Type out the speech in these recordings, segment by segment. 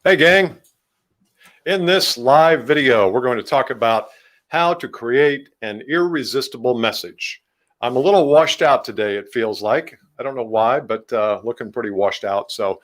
Hey gang, in this live video, we're going to talk about how to create an irresistible message. I'm a little washed out today, it feels like. I don't know why, but looking pretty washed out. So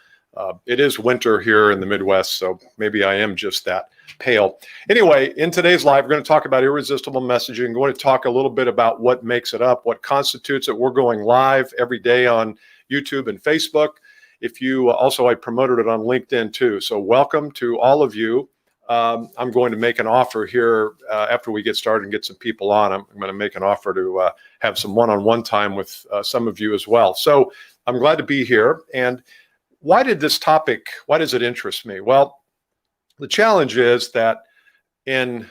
it is winter here in the Midwest, so maybe I am just that pale. Anyway, in today's live, we're going to talk about irresistible messaging. We're going to talk a little bit about what makes it up, what constitutes it. We're going live every day on YouTube and Facebook. If you also, I promoted it on LinkedIn too. So welcome to all of you. I'm going to make an offer here after we get started and get some people on. I'm going to make an offer to have some one-on-one time with some of you as well. So I'm glad to be here. And why did this topic, why does it interest me? Well, the challenge is that in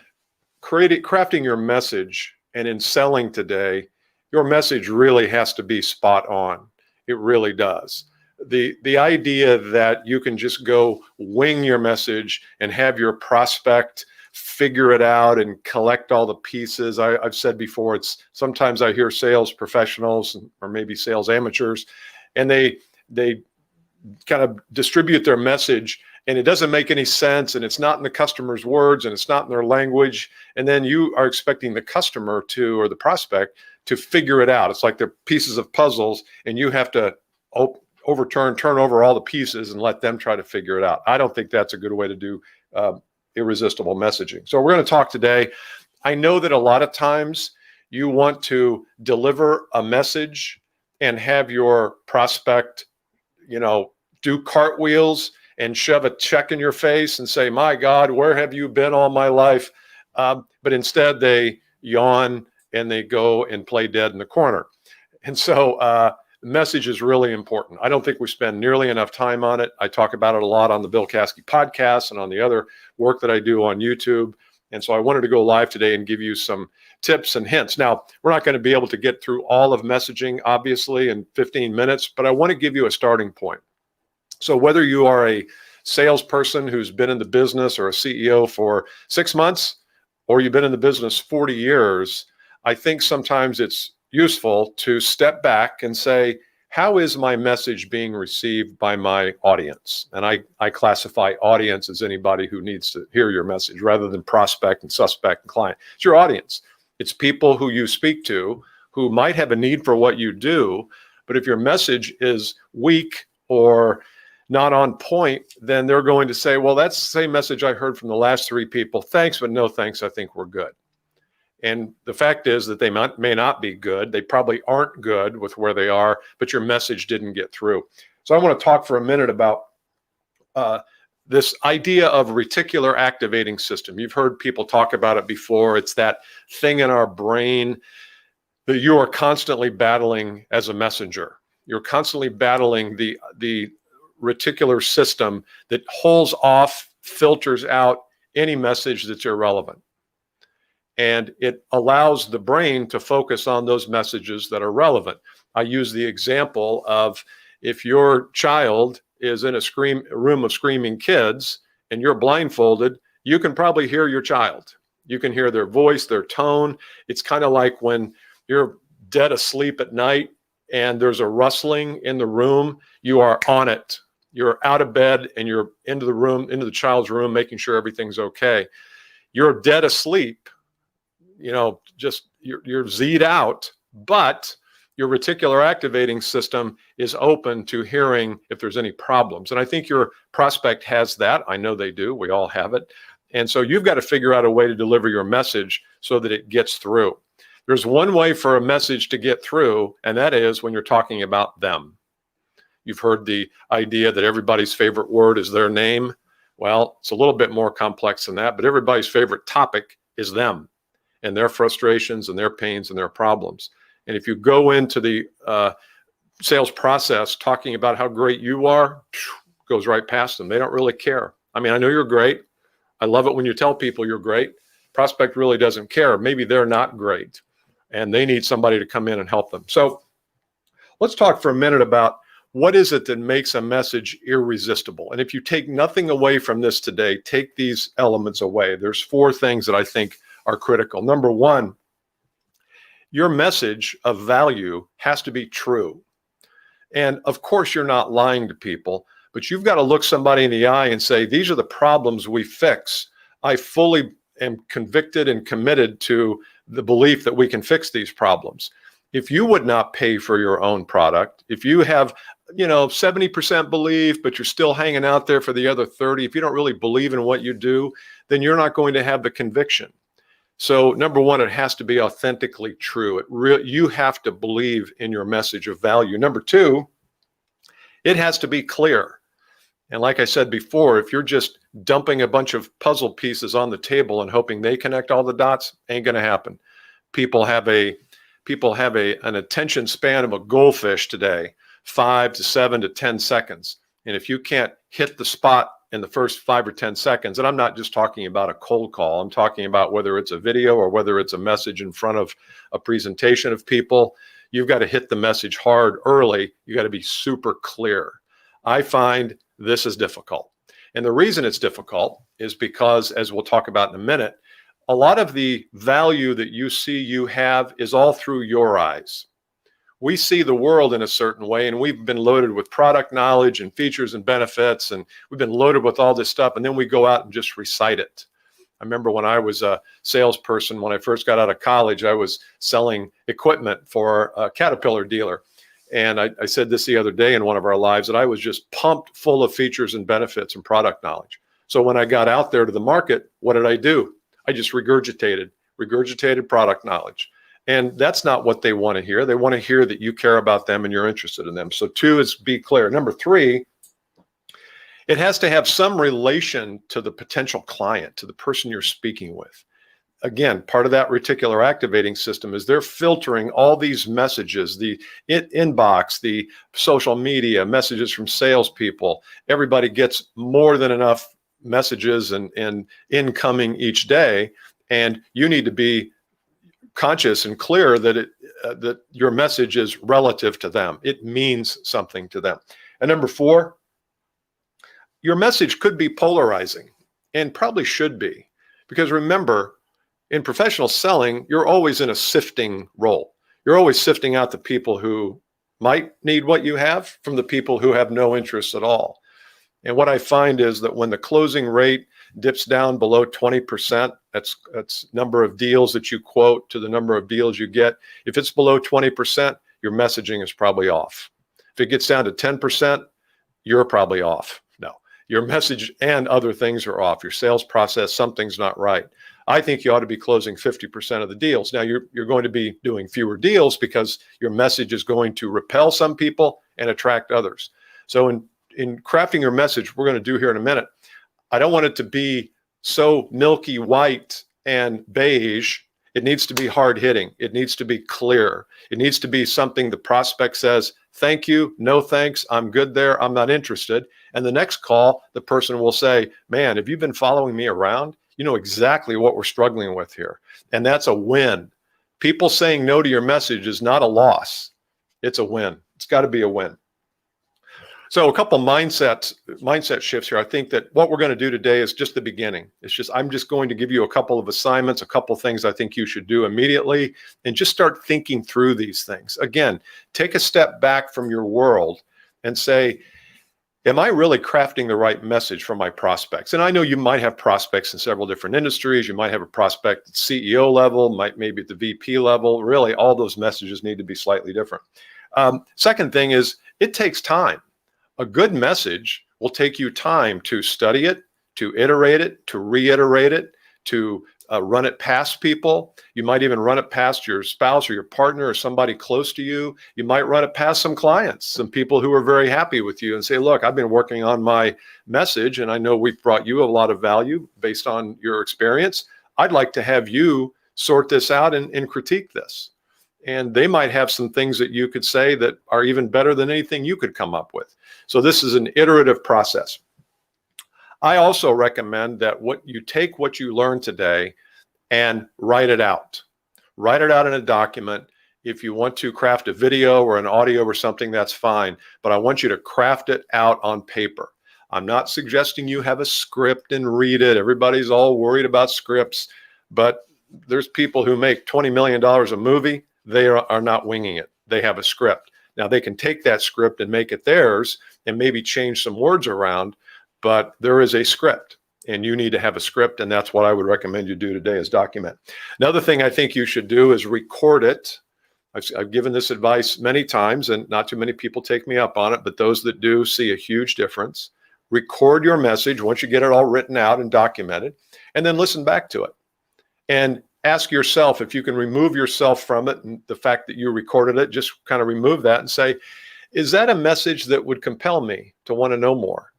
crafting your message and in selling today, your message really has to be spot on. It really does. The idea that you can just go wing your message and have your prospect figure it out and collect all the pieces. I've said before, it's sometimes I hear sales professionals or maybe sales amateurs, and they kind of distribute their message and it doesn't make any sense and it's not in the customer's words and it's not in their language. And then you are expecting the customer to, or the prospect, to figure it out. It's like they're pieces of puzzles and you have to turn over all the pieces and let them try to figure it out. I don't think that's a good way to do irresistible messaging. So we're going to talk today. I know that a lot of times you want to deliver a message and have your prospect, do cartwheels and shove a check in your face and say, my God, where have you been all my life? But instead they yawn and they go and play dead in the corner. And so the message is really important. I don't think we spend nearly enough time on it. I talk about it a lot on the Bill Caskey podcast and on the other work that I do on YouTube. And so I wanted to go live today and give you some tips and hints. Now, we're not going to be able to get through all of messaging, obviously, in 15 minutes, but I want to give you a starting point. So whether you are a salesperson who's been in the business or a CEO for 6 months, or you've been in the business 40 years, I think sometimes it's useful to step back and say, how is my message being received by my audience? And I classify audience as anybody who needs to hear your message rather than prospect and suspect and client. It's your audience. It's people who you speak to who might have a need for what you do, but if your message is weak or not on point, then they're going to say, well, that's the same message I heard from the last 3 people. Thanks, but no thanks. I think we're good. And the fact is that they may not be good. They probably aren't good with where they are, but your message didn't get through. So I want to talk for a minute about this idea of reticular activating system. You've heard people talk about it before. It's that thing in our brain that you are constantly battling as a messenger. You're constantly battling the reticular system that holds off, filters out any message that's irrelevant. And it allows the brain to focus on those messages that are relevant. I use the example of if your child is in a room of screaming kids and you're blindfolded, you can probably hear your child. You can hear their voice, their tone. It's kind of like when you're dead asleep at night and there's a rustling in the room, you are on it. You're out of bed and you're into the child's room, making sure everything's okay. You're dead asleep. You're Z'd out, but your reticular activating system is open to hearing if there's any problems. And I think your prospect has that. I know they do. We all have it. And so you've got to figure out a way to deliver your message so that it gets through. There's one way for a message to get through, and that is when you're talking about them. You've heard the idea that everybody's favorite word is their name. Well, it's a little bit more complex than that, but everybody's favorite topic is them and their frustrations and their pains and their problems. And if you go into the sales process talking about how great you are, goes right past them. They don't really care. I mean, I know you're great. I love it when you tell people you're great. Prospect really doesn't care. Maybe they're not great and they need somebody to come in and help them. So let's talk for a minute about what is it that makes a message irresistible. And if you take nothing away from this today, take these elements away. There's 4 things that I think are critical. Number 1, your message of value has to be true. And of course, you're not lying to people, but you've got to look somebody in the eye and say, these are the problems we fix. I fully am convicted and committed to the belief that we can fix these problems. If you would not pay for your own product, if you have, 70% belief, but you're still hanging out there for the other 30, if you don't really believe in what you do, then you're not going to have the conviction. So number one, it has to be authentically true. You have to believe in your message of value. Number two, it has to be clear. And like I said before, if you're just dumping a bunch of puzzle pieces on the table and hoping they connect all the dots, ain't going to happen. People have an attention span of a goldfish today, 5 to 7 to 10 seconds. And if you can't hit the spot in the first 5 or 10 seconds, and I'm not just talking about a cold call, I'm talking about whether it's a video or whether it's a message in front of a presentation of people, you've got to hit the message hard early. You got to be super clear. I find this is difficult. And the reason it's difficult is because, as we'll talk about in a minute, a lot of the value that you see you have is all through your eyes. We see the world in a certain way, and we've been loaded with product knowledge and features and benefits, and we've been loaded with all this stuff, and then we go out and just recite it. I remember when I was a salesperson, when I first got out of college, I was selling equipment for a Caterpillar dealer. And I said this the other day in one of our lives, that I was just pumped full of features and benefits and product knowledge. So when I got out there to the market, what did I do? I just regurgitated product knowledge. And that's not what they want to hear. They want to hear that you care about them and you're interested in them. So 2 is be clear. Number 3, it has to have some relation to the potential client, to the person you're speaking with. Again, part of that reticular activating system is they're filtering all these messages, the inbox, the social media, messages from salespeople. Everybody gets more than enough messages and incoming each day. And you need to be conscious and clear that that your message is relative to them. It means something to them. And number 4, your message could be polarizing, and probably should be, because remember, in professional selling, you're always in a sifting role. You're always sifting out the people who might need what you have from the people who have no interest at all. And what I find is that when the closing rate dips down below 20%, that's number of deals that you quote to the number of deals you get. If it's below 20%, your messaging is probably off. If it gets down to 10%, you're probably off. No, your message and other things are off. Your sales process, something's not right. I think you ought to be closing 50% of the deals. Now you're going to be doing fewer deals because your message is going to repel some people and attract others. So in crafting your message, we're going to do here in a minute, I don't want it to be so milky white and beige. It needs to be hard hitting. It needs to be clear. It needs to be something the prospect says, thank you, no thanks, I'm good there, I'm not interested. And the next call, the person will say, man, have you been following me around? You know exactly what we're struggling with here. And that's a win. People saying no to your message is not a loss. It's a win. It's got to be a win. So a couple mindset shifts here. I think that what we're going to do today is just the beginning. I'm just going to give you a couple of assignments, a couple of things I think you should do immediately, and just start thinking through these things. Again, take a step back from your world and say, am I really crafting the right message for my prospects? And I know you might have prospects in several different industries. You might have a prospect at CEO level, maybe at the VP level. Really, all those messages need to be slightly different. Second thing is, it takes time. A good message will take you time to study it, to iterate it, to reiterate it, to run it past people. You might even run it past your spouse or your partner or somebody close to you. You might run it past some clients, some people who are very happy with you, and say, look, I've been working on my message and I know we've brought you a lot of value based on your experience. I'd like to have you sort this out and critique this. And they might have some things that you could say that are even better than anything you could come up with. So this is an iterative process. I also recommend that you take what you learned today and write it out. Write it out in a document. If you want to craft a video or an audio or something, that's fine. But I want you to craft it out on paper. I'm not suggesting you have a script and read it. Everybody's all worried about scripts, but there's people who make $20 million a movie. They are not winging it. They have a script. Now they can take that script and make it theirs and maybe change some words around, but there is a script and you need to have a script. And that's what I would recommend you do today is document. Another thing I think you should do is record it. I've given this advice many times and not too many people take me up on it, but those that do see a huge difference. Record your message once you get it all written out and documented, and then listen back to it. And ask yourself if you can remove yourself from it and the fact that you recorded it, just kind of remove that and say, is that a message that would compel me to want to know more?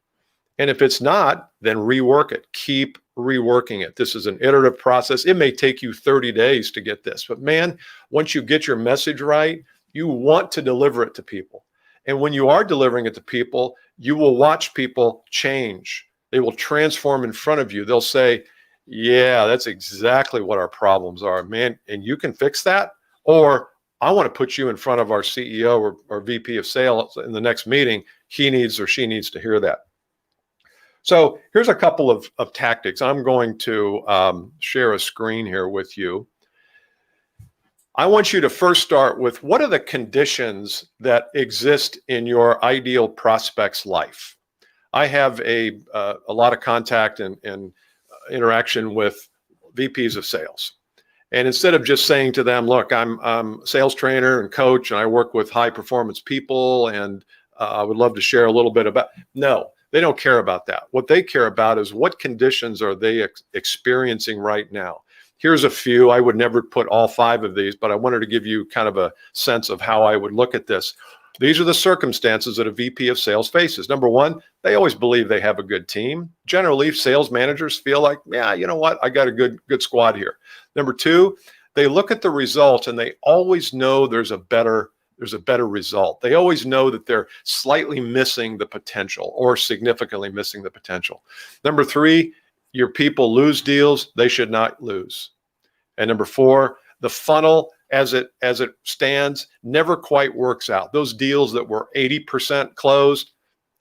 And if it's not, then rework it. Keep reworking it. This is an iterative process. It may take you 30 days to get this, but man, once you get your message right, you want to deliver it to people. And when you are delivering it to people, you will watch people change. They will transform in front of you. They'll say, yeah, that's exactly what our problems are, man. And you can fix that. Or I want to put you in front of our CEO or VP of sales in the next meeting. He needs or she needs to hear that. So here's a couple of tactics. I'm going to share a screen here with you. I want you to first start with what are the conditions that exist in your ideal prospect's life. I have a lot of contact and interaction with VPs of sales. And instead of just saying to them, look, I'm a sales trainer and coach, and I work with high performance people, and I would love to share a little bit about, no, they don't care about that. What they care about is what conditions are they experiencing right now. Here's a few. I would never put all 5 of these, but I wanted to give you kind of a sense of how I would look at this. These are the circumstances that a VP of sales faces. Number one, they always believe they have a good team. Generally, sales managers feel like, yeah, you know what? I got a good squad here. Number two, they look at the results and they always know there's a better result. They always know that they're slightly missing the potential or significantly missing the potential. Number three, your people lose deals they should not lose. And number four, the funnel as it stands never quite works out. Those deals that were 80% closed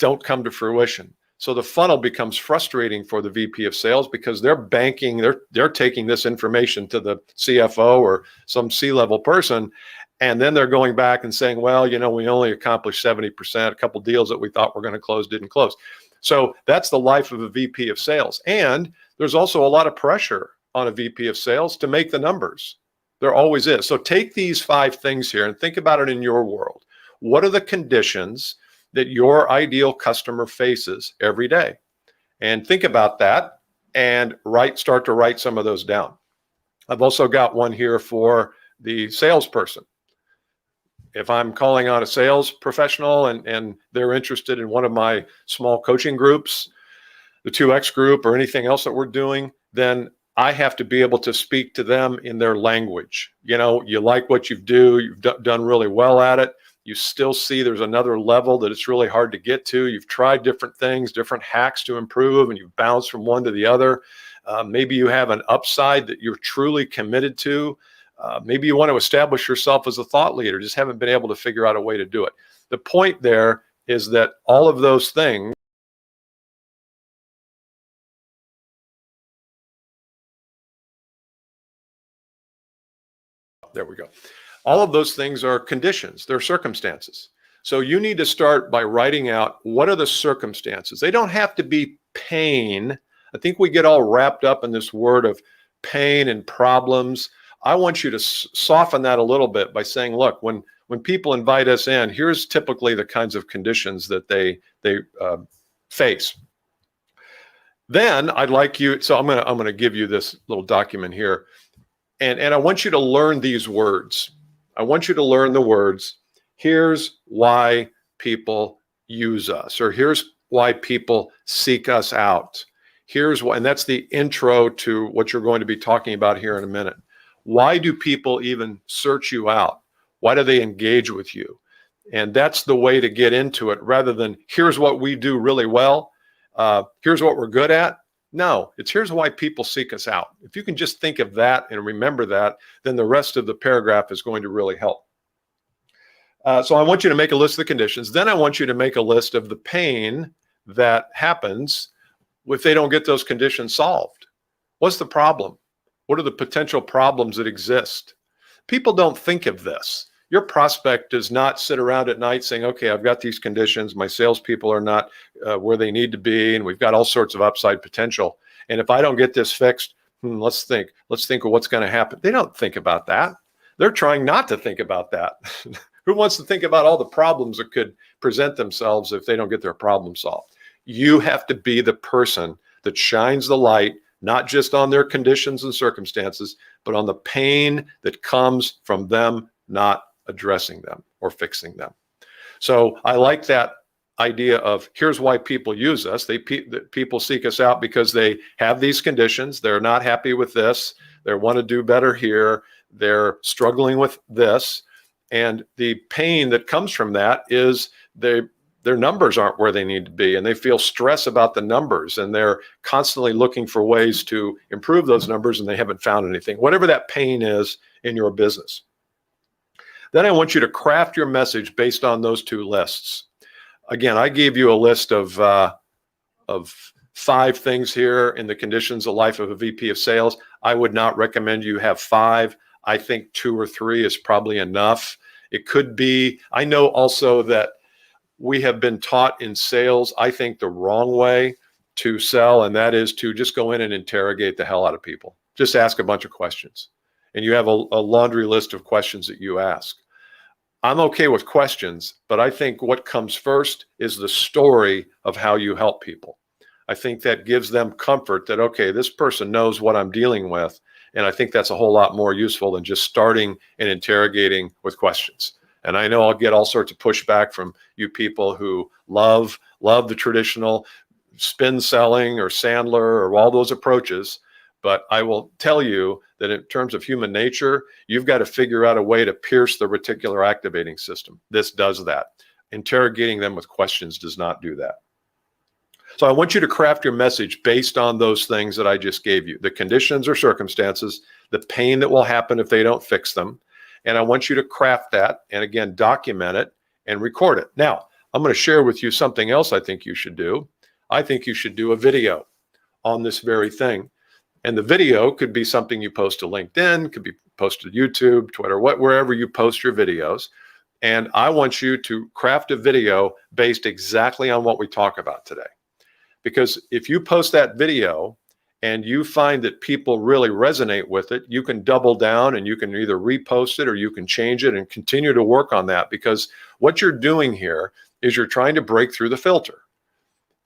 don't come to fruition. So the funnel becomes frustrating for the VP of sales because they're banking, they're taking this information to the CFO or some C-level person, and then they're going back and saying, well, you know, we only accomplished 70%, a couple deals that we thought were going to close didn't close. So that's the life of a VP of sales. And there's also a lot of pressure on a VP of sales to make the numbers. There always is. So take these 5 things here and think about it in your world. What are the conditions that your ideal customer faces every day? And think about that and start to write some of those down. I've also got one here for the salesperson. If I'm calling on a sales professional and they're interested in one of my small coaching groups, the 2X group or anything else that we're doing, then I have to be able to speak to them in their language. You know, you like what you do, you've done really well at it. You still see there's another level that it's really hard to get to. You've tried different things, different hacks to improve, and you've bounced from one to the other. Maybe you have an upside that you're truly committed to. Maybe you want to establish yourself as a thought leader, just haven't been able to figure out a way to do it. The point there is that all of those things there we go. All of those things are conditions, they're circumstances. So you need to start by writing out what are the circumstances. They don't have to be pain. I think we get all wrapped up in this word of pain and problems. I want you to soften that a little bit by saying, look, when people invite us in, here's typically the kinds of conditions that they face. Then I'd like you, so I'm gonna give you this little document here. And I want you to learn these words. I want you to learn the words. Here's why people use us, or here's why people seek us out. Here's why, and that's the intro to what you're going to be talking about here in a minute. Why do people even search you out? Why do they engage with you? And that's the way to get into it rather than here's what we do really well. Here's what we're good at. No, it's here's why people seek us out. If you can just think of that and remember that, then the rest of the paragraph is going to really help. So I want you to make a list of the conditions. Then I want you to make a list of the pain that happens if they don't get those conditions solved. What's the problem? What are the potential problems that exist? People don't think of this. Your prospect does not sit around at night saying, okay, I've got these conditions, my salespeople are not where they need to be, and we've got all sorts of upside potential. And if I don't get this fixed, let's think of what's going to happen. They don't think about that. They're trying not to think about that. Who wants to think about all the problems that could present themselves if they don't get their problem solved? You have to be the person that shines the light, not just on their conditions and circumstances, but on the pain that comes from them not addressing them or fixing them. So I like that idea of here's why people use us. People seek us out because they have these conditions. They're not happy with this. They want to do better here. They're struggling with this. And the pain that comes from that is their numbers aren't where they need to be, and they feel stress about the numbers, and they're constantly looking for ways to improve those numbers, and they haven't found anything, whatever that pain is in your business. Then I want you to craft your message based on those two lists. Again, I gave you a list of 5 things here in the conditions of life of a VP of sales. I would not recommend you have 5. I think 2 or 3 is probably enough. It could be, I know also that we have been taught in sales, I think, the wrong way to sell, and that is to just go in and interrogate the hell out of people. Just ask a bunch of questions. And you have a laundry list of questions that you ask. I'm okay with questions, but I think what comes first is the story of how you help people. I think that gives them comfort that, okay, this person knows what I'm dealing with. And I think that's a whole lot more useful than just starting and interrogating with questions. And I know I'll get all sorts of pushback from you people who love the traditional spin selling or Sandler or all those approaches. But I will tell you that in terms of human nature, you've got to figure out a way to pierce the reticular activating system. This does that. Interrogating them with questions does not do that. So I want you to craft your message based on those things that I just gave you, the conditions or circumstances, the pain that will happen if they don't fix them. And I want you to craft that and, again, document it and record it. Now, I'm going to share with you something else I think you should do. I think you should do a video on this very thing. And the video could be something you post to LinkedIn, could be posted to YouTube, Twitter, wherever you post your videos. And I want you to craft a video based exactly on what we talk about today. Because if you post that video and you find that people really resonate with it, you can double down and you can either repost it or you can change it and continue to work on that. Because what you're doing here is you're trying to break through the filter.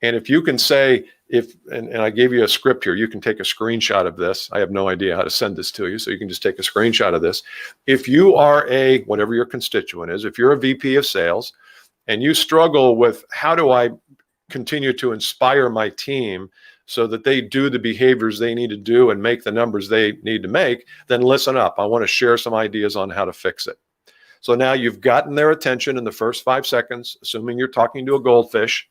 And if you can say, and I gave you a script here, you can take a screenshot of this. I have no idea how to send this to you, so you can just take a screenshot of this. If you are whatever your constituent is, if you're a VP of sales and you struggle with how do I continue to inspire my team so that they do the behaviors they need to do and make the numbers they need to make, then listen up. I want to share some ideas on how to fix it. So now you've gotten their attention in the first 5 seconds, assuming you're talking to a goldfish.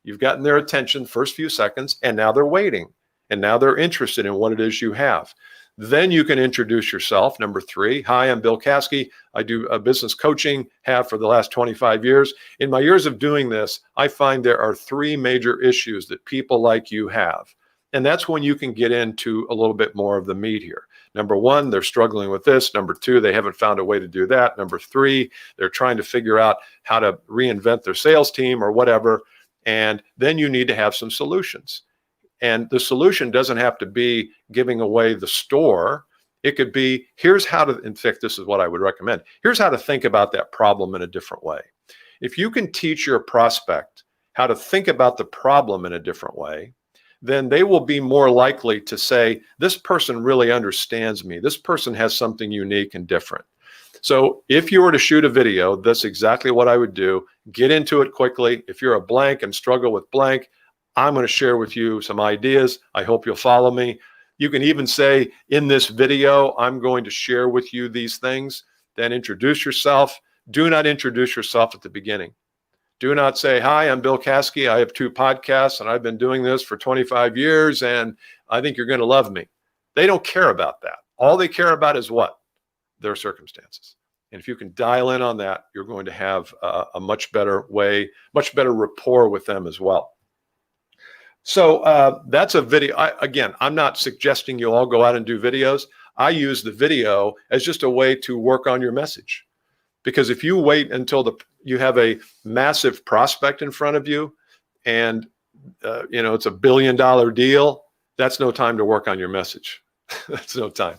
You've gotten their attention first few seconds, and now they're waiting. And now they're interested in what it is you have. Then you can introduce yourself. Number 3, hi, I'm Bill Caskey. I do business coaching, have for the last 25 years. In my years of doing this, I find there are 3 major issues that people like you have. And that's when you can get into a little bit more of the meat here. Number 1, they're struggling with this. Number 2, they haven't found a way to do that. Number 3, they're trying to figure out how to reinvent their sales team or whatever. And then you need to have some solutions. And the solution doesn't have to be giving away the store. It could be, here's how to, in fact, this is what I would recommend. Here's how to think about that problem in a different way. If you can teach your prospect how to think about the problem in a different way, then they will be more likely to say, this person really understands me. This person has something unique and different. So if you were to shoot a video, that's exactly what I would do. Get into it quickly. If you're a blank and struggle with blank, I'm going to share with you some ideas. I hope you'll follow me. You can even say, in this video, I'm going to share with you these things. Then introduce yourself. Do not introduce yourself at the beginning. Do not say, hi, I'm Bill Caskey. I have 2 podcasts, and I've been doing this for 25 years, and I think you're going to love me. They don't care about that. All they care about is what? Their circumstances. And if you can dial in on that, you're going to have a much better much better rapport with them as well. So that's a video. Again, I'm not suggesting you all go out and do videos. I use the video as just a way to work on your message. Because if you wait until you have a massive prospect in front of you and it's $1 billion deal, that's no time to work on your message. That's no time.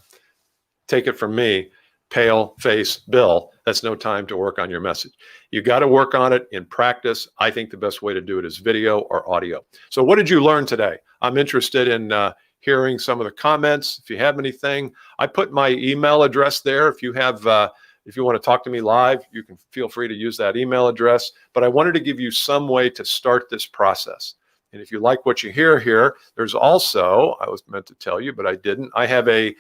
Take it from me, pale face Bill, that's no time to work on your message. You got to work on it in practice. I think the best way to do it is video or audio. So what did you learn today? I'm interested in hearing some of the comments. If you have anything, I put my email address there. If you want to talk to me live, you can feel free to use that email address. But I wanted to give you some way to start this process. And if you like what you hear here, there's also, I was meant to tell you, but I didn't. I have a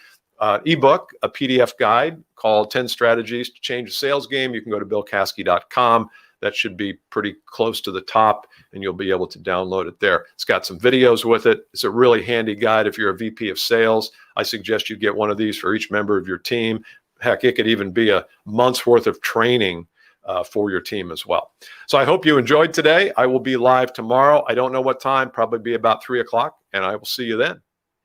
ebook, a PDF guide called 10 Strategies to Change the Sales Game. You can go to billcaskey.com. That should be pretty close to the top, and you'll be able to download it there. It's got some videos with it. It's a really handy guide if you're a VP of sales. I suggest you get one of these for each member of your team. Heck, it could even be a month's worth of training for your team as well. So I hope you enjoyed today. I will be live tomorrow. I don't know what time, probably be about 3 o'clock, and I will see you then.